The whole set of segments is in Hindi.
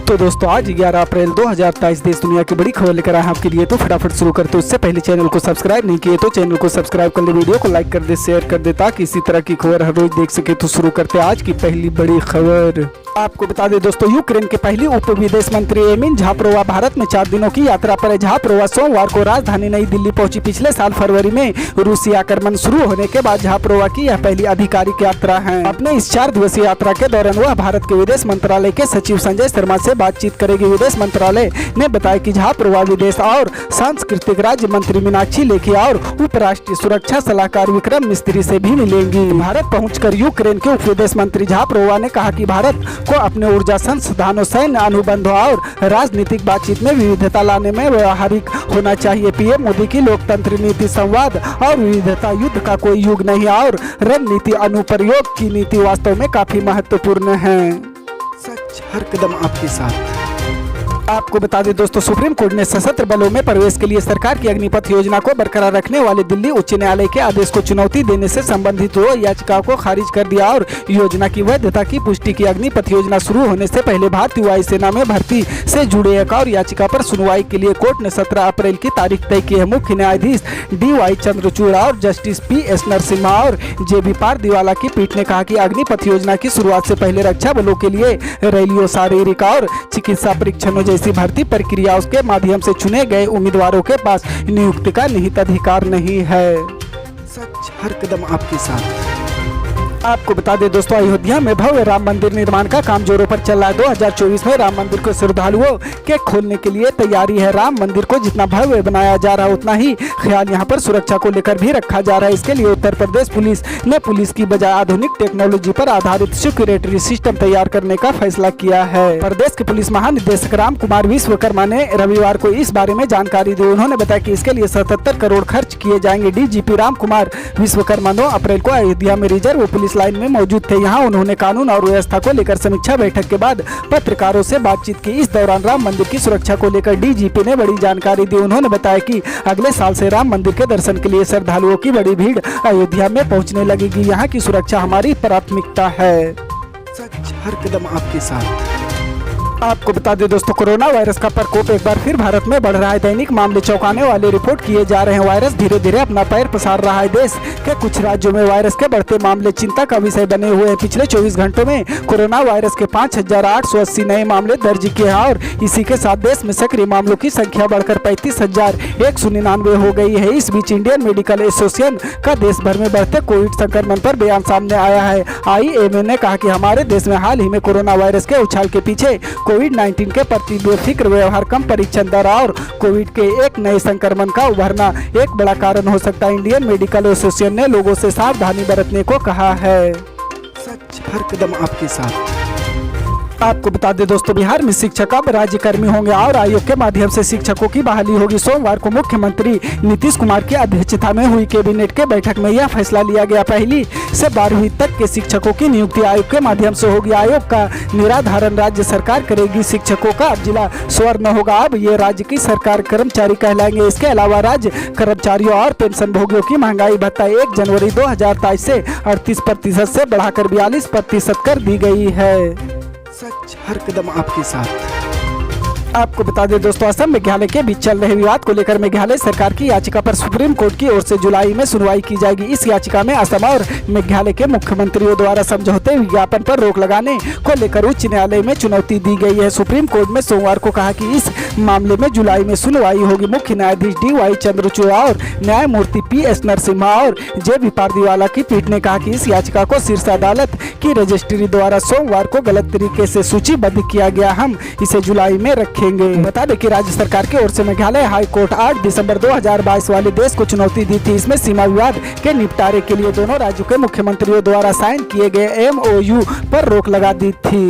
तो दोस्तों आज 11 अप्रैल 2023 देश दुनिया की बड़ी खबर लेकर आए हैं आपके लिए। तो फटाफट शुरू करते। उससे पहले चैनल को सब्सक्राइब नहीं किए तो चैनल को सब्सक्राइब कर ले, वीडियो को लाइक कर दे, शेयर कर दे ताकि इसी तरह की खबर हर रोज देख सके। तो शुरू करते आज की पहली बड़ी खबर। आपको बता दें दोस्तों, यूक्रेन के पहली उप विदेश मंत्री एमिन झापरोवा भारत में 4 दिनों की यात्रा पर है। झापरोवा सोमवार को राजधानी नई दिल्ली पहुंची। पिछले साल फरवरी में रूसी आक्रमण शुरू होने के बाद झापरोवा की यह पहली आधिकारिक यात्रा है। अपने इस 4 दिवसीय यात्रा के दौरान वह भारत के विदेश मंत्रालय के सचिव संजय शर्मा से बातचीत करेगी। विदेश मंत्रालय ने बताया कि झापरोवा विदेश और सांस्कृतिक राज्य मंत्री मीनाक्षी लेखी और उपराष्ट्रीय सुरक्षा सलाहकार विक्रम मिस्त्री से भी मिलेंगी। भारत पहुंचकर यूक्रेन के उप विदेश मंत्री झापरोवा ने कहा कि भारत को अपने ऊर्जा संसाधनों, सैन्य अनुबंधों और राजनीतिक बातचीत में विविधता लाने में व्यवहारिक होना चाहिए। पीएम मोदी की लोकतंत्र नीति संवाद और विविधता युद्ध का कोई युग नहीं और रणनीति अनुप्रयोग की नीति वास्तव में काफी महत्वपूर्ण है। सच हर कदम आपके साथ। आपको बता दें दोस्तों, सुप्रीम कोर्ट ने सशस्त्र बलों में प्रवेश के लिए सरकार की अग्निपथ योजना को बरकरार रखने वाले दिल्ली उच्च न्यायालय के आदेश को चुनौती देने से संबंधित 2 याचिकाओं को खारिज कर दिया और योजना की वैधता की पुष्टि की। अग्निपथ योजना शुरू होने से पहले भारतीय वायुसेना में भर्ती से जुड़े एक और याचिका पर सुनवाई के लिए कोर्ट ने 17 अप्रैल की तारीख तय की है। मुख्य न्यायाधीश DY चंद्रचूड़ और जस्टिस PS नरसिम्हा और JB पारदीवाला की पीठ ने कहा कि अग्निपथ योजना की शुरुआत से पहले रक्षा बलों के लिए रैलियों, शारीरिक और चिकित्सा परीक्षणों जैसी भर्ती प्रक्रिया के माध्यम से चुने गए उम्मीदवारों के पास नियुक्ति का निहित अधिकार नहीं है। सच हर कदम आपके साथ। आपको बता दें दोस्तों, अयोध्या में भव्य राम मंदिर निर्माण का काम जोरों पर चल रहा है। 2024 में राम मंदिर को श्रद्धालुओं के खोलने के लिए तैयारी है। राम मंदिर को जितना भव्य बनाया जा रहा है उतना ही ख्याल यहाँ पर सुरक्षा को लेकर भी रखा जा रहा है। इसके लिए उत्तर प्रदेश पुलिस ने पुलिस की बजाय आधुनिक टेक्नोलॉजी पर आधारित सिक्योरिटी सिस्टम तैयार करने का फैसला किया है। प्रदेश के पुलिस महानिदेशक राम कुमार विश्वकर्मा ने रविवार को इस बारे में जानकारी दी। उन्होंने बताया कि इसके लिए 77 करोड़ खर्च किए जाएंगे। DGP राम कुमार विश्वकर्मा 9 अप्रैल को अयोध्या में रिजर्व पुलिस लाइन में मौजूद थे। यहां उन्होंने कानून और व्यवस्था को लेकर समीक्षा बैठक के बाद पत्रकारों से बातचीत की। इस दौरान राम मंदिर की सुरक्षा को लेकर DGP ने बड़ी जानकारी दी। उन्होंने बताया कि अगले साल से राम मंदिर के दर्शन के लिए श्रद्धालुओं की बड़ी भीड़ अयोध्या में पहुंचने लगेगी। यहां की सुरक्षा हमारी प्राथमिकता है। सच हर कदम आपके साथ। आपको बता दें दोस्तों, कोरोना वायरस का प्रकोप एक बार फिर भारत में बढ़ रहा है। दैनिक मामले चौंकाने वाले रिपोर्ट किए जा रहे हैं। वायरस धीरे धीरे अपना पैर पसार रहा है। देश के कुछ राज्यों में वायरस के बढ़ते मामले चिंता का विषय बने हुए हैं। पिछले 24 घंटों में कोरोना वायरस के 5880 नए मामले दर्ज किए हैं और इसी के साथ देश में सक्रिय मामलों की संख्या बढ़कर 35,199 हो गई है। इस बीच इंडियन मेडिकल एसोसिएशन का देश भर में बढ़ते कोविड संक्रमण पर बयान सामने आया है। IMA ने कहा कि हमारे देश में हाल ही में कोरोना वायरस के उछाल के पीछे कोविड-19 के प्रति बेफिक्र व्यवहार, कम परीक्षण दर और कोविड के एक नए संक्रमण का उभरना एक बड़ा कारण हो सकता है। इंडियन मेडिकल एसोसिएशन ने लोगों से सावधानी बरतने को कहा है। सच हर कदम आपके साथ। आपको बता दें दोस्तों, बिहार में शिक्षक अब राज्यकर्मी होंगे और आयोग के माध्यम से शिक्षकों की बहाली होगी। सोमवार को मुख्यमंत्री नीतीश कुमार की अध्यक्षता में हुई कैबिनेट के बैठक में यह फैसला लिया गया। 1ली से 12वीं तक के शिक्षकों की नियुक्ति आयोग के माध्यम से होगी। आयोग का निर्धारण राज्य सरकार करेगी। शिक्षकों का अब जिला स्वर्ण होगा। अब ये राज्य की सरकार कर्मचारी कहलाएंगे। इसके अलावा राज्य कर्मचारियों और पेंशन भोगियों की महंगाई भत्ता 1 जनवरी 2023 से 38% से बढ़ाकर 42% कर दी गई है। सच हर कदम आपके साथ। आपको बता दें दोस्तों, असम मेघालय के बीच चल रहे विवाद को लेकर मेघालय सरकार की याचिका पर सुप्रीम कोर्ट की ओर से जुलाई में सुनवाई की जाएगी। इस याचिका में असम और मेघालय के मुख्यमंत्रियों द्वारा समझौते विज्ञापन पर रोक लगाने को लेकर उच्च न्यायालय में चुनौती दी गई है। सुप्रीम कोर्ट में सोमवार को कहा कि इस मामले में जुलाई में सुनवाई होगी। मुख्य न्यायाधीश DY चंद्रचूड़ और न्यायमूर्ति PS नरसिम्हा और JB पारदीवाला की पीठ ने कहा कि इस याचिका को शीर्ष अदालत की रजिस्ट्री द्वारा सोमवार को गलत तरीके से सूचीबद्ध किया गया। हम इसे जुलाई में रखेंगे। बता दें कि राज्य सरकार की ओर से मेघालय हाई कोर्ट 8 दिसंबर 2022 वाले देश को चुनौती दी थी। इसमें सीमा विवाद के निपटारे के लिए दोनों राज्यों के मुख्यमंत्रियों द्वारा साइन किए गए MOU पर रोक लगा दी थी।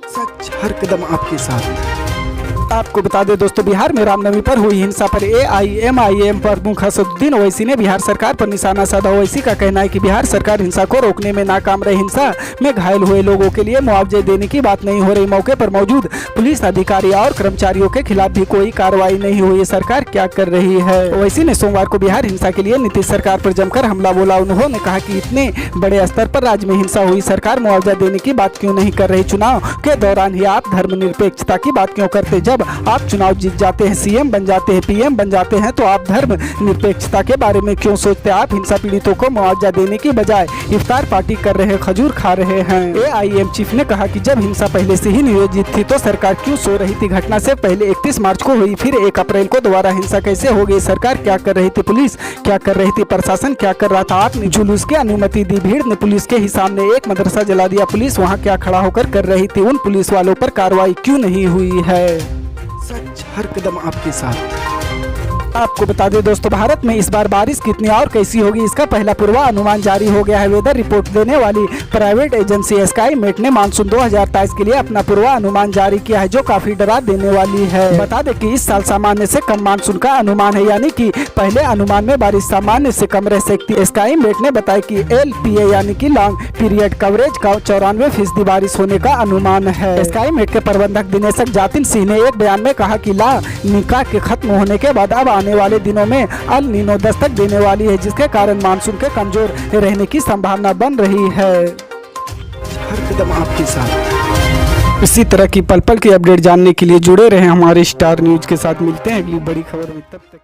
सच हर कदम आपके साथ। आपको बता दें दोस्तों, बिहार में रामनवमी पर हुई हिंसा पर AIMIM प्रमुख असदुद्दीन ओवैसी ने बिहार सरकार पर निशाना साधा। ओवैसी का कहना है कि बिहार सरकार हिंसा को रोकने में नाकाम रही। हिंसा में घायल हुए लोगों के लिए मुआवजे देने की बात नहीं हो रही। मौके पर मौजूद पुलिस अधिकारी और कर्मचारियों के खिलाफ भी कोई कार्रवाई नहीं हुई। सरकार क्या कर रही है? ओवैसी ने सोमवार को बिहार हिंसा के लिए नीतीश सरकार पर जमकर हमला बोला। उन्होंने कहा कि इतने बड़े स्तर पर राज्य में हिंसा हुई, सरकार मुआवजा देने की बात क्यों नहीं कर रही? चुनाव के दौरान ही आप धर्मनिरपेक्षता की बात क्यों करते? जब आप चुनाव जीत जाते हैं, CM बन जाते हैं, PM बन जाते हैं, तो आप धर्म निरपेक्षता के बारे में क्यों सोचते? आप हिंसा पीड़ितों को मुआवजा देने की बजाय इफ्तार पार्टी कर रहे, खजूर खा रहे हैं। AIM चीफ ने कहा कि जब हिंसा पहले से ही नियोजित थी तो सरकार क्यों सो रही थी? घटना से पहले 31 मार्च को हुई, फिर 1 अप्रैल को दोबारा हिंसा कैसे हो गई? सरकार क्या कर रही थी? पुलिस क्या कर रही थी? प्रशासन क्या कर रहा था? आपने जुलूस की अनुमति दी, भीड़ ने पुलिस के ही सामने एक मदरसा जला दिया, पुलिस वहाँ क्या खड़ा होकर कर रही थी? उन पुलिस वालों पर कार्रवाई क्यों नहीं हुई है? सच हर कदम आपके साथ। आपको बता दें दोस्तों, भारत में इस बार बारिश कितनी और कैसी होगी इसका पहला पूर्वानुमान जारी हो गया है। वेदर रिपोर्ट देने वाली प्राइवेट एजेंसी स्काईमेट ने मानसून 2023 के लिए अपना पूर्वानुमान जारी किया है, जो काफी डरा देने वाली है। बता दें कि इस साल सामान्य से कम मानसून का अनुमान है, यानी कि पहले अनुमान में बारिश सामान्य से कम रह सकती है। स्काईमेट ने बताया कि LPA यानी कि लॉन्ग पीरियड कवरेज का 94% बारिश होने का अनुमान है। स्काईमेट के प्रबंधक दिनेशक जातिन सिंह ने एक बयान में कहा कि ला निका के खत्म होने के बाद अब आने वाले दिनों में अल नीनो दस्तक देने वाली है, जिसके कारण मानसून के कमजोर रहने की संभावना बन रही है। हर कदम आपके साथ। इसी तरह की पल पल की अपडेट जानने के लिए जुड़े रहें हमारे स्टार न्यूज के साथ। मिलते हैं अगली बड़ी खबर में, तब तक